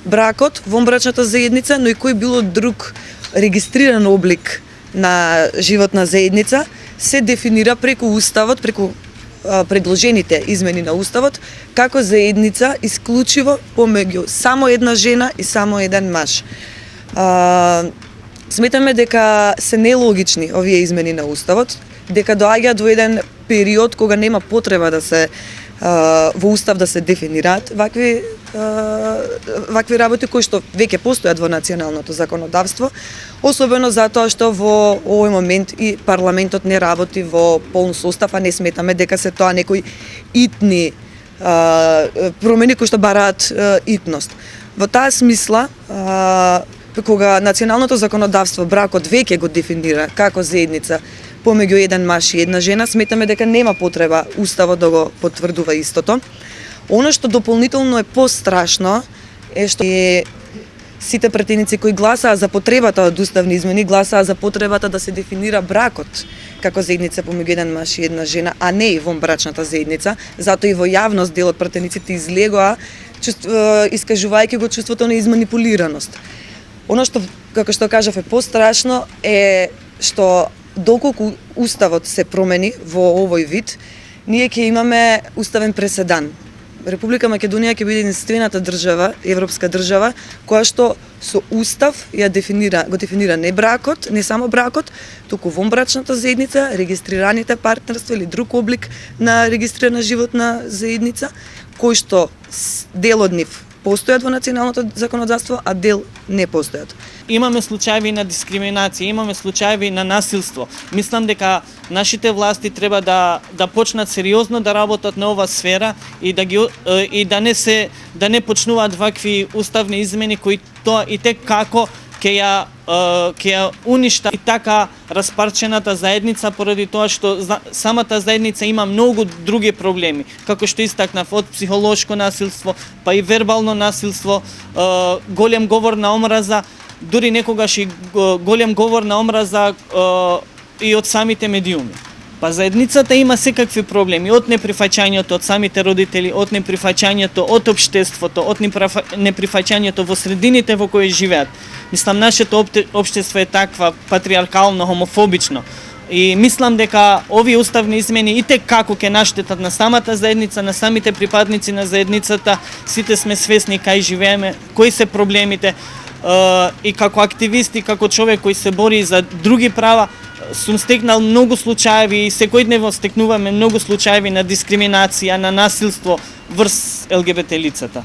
бракот, вонбрачната заедница, но и кој било друг регистриран облик на животна заедница се дефинира преку уставот, преку предложените измени на уставот, како заедница исклучиво помеѓу само една жена и само еден маж. Сметаме дека се нелогични овие измени на уставот, дека доаѓа до еден период кога нема потреба да се во устав да се дефинираат вакви работи кои што веќе постојат во националното законодавство, особено затоа што во овој момент и парламентот не работи во полн состав, а не сметаме дека се тоа некои итни промени кои што бараат итност. Во таа смисла, кога националното законодавство бракот веќе го дефинира како заедница помеѓу еден маж и една жена, сметаме дека нема потреба уставот да го потврдува истото. Оно што дополнително е пострашно е што сите претеници кои гласаа за потребата од уставни измени, гласаа за потребата да се дефинира бракот како заедница помеѓу еден маж и една жена, а не и вонбрачната заедница. Затоа и во јавност дел од претениците излегоа искажувајќи го чувството на изманипулираност. Оно што, како што кажав, е пострашно е што доколку уставот се промени во овој вид, ние ќе имаме уставен преседан. Република Македонија ќе биде единствената држава, европска држава, која што со устав го дефинира не бракот, не само бракот, туку вонбрачната заедница, регистрираните партнерства или друг облик на регистрирана животна заедница, кој што дел од нив постојат во националното законодавство, а дел не постојат. Имаме случаи на дискриминација, имаме случаи на насилство. Мислам дека нашите власти треба да почнат сериозно да работат на ова сфера и да не почнуваат вакви уставни измени кои тоа и те како ќе ја уништа и така распарчената заедница, поради тоа што самата заедница има многу други проблеми, како што истакнав, од психолошко насилство, па и вербално насилство, голем говор на омраза, дури некогаш и голем говор на омраза и од самите медиуми. Па заедницата има секакви проблеми, од неприфаќањето од самите родители, од неприфаќањето од општеството, од неприфаќањето во средините во кои живеат. Мислам, нашето општество е таква патриаркално, хомофобично. И мислам дека овие уставни измени и те како ќе наштетат на самата заедница, на самите припадници на заедницата, сите сме свесни кај живееме, кои се проблемите, и како активист и како човек кој се бори за други права, сум стекнал многу случаи и секојдневно стекнуваме многу случаи на дискриминација, на насилство врз ЛГБТ лицата.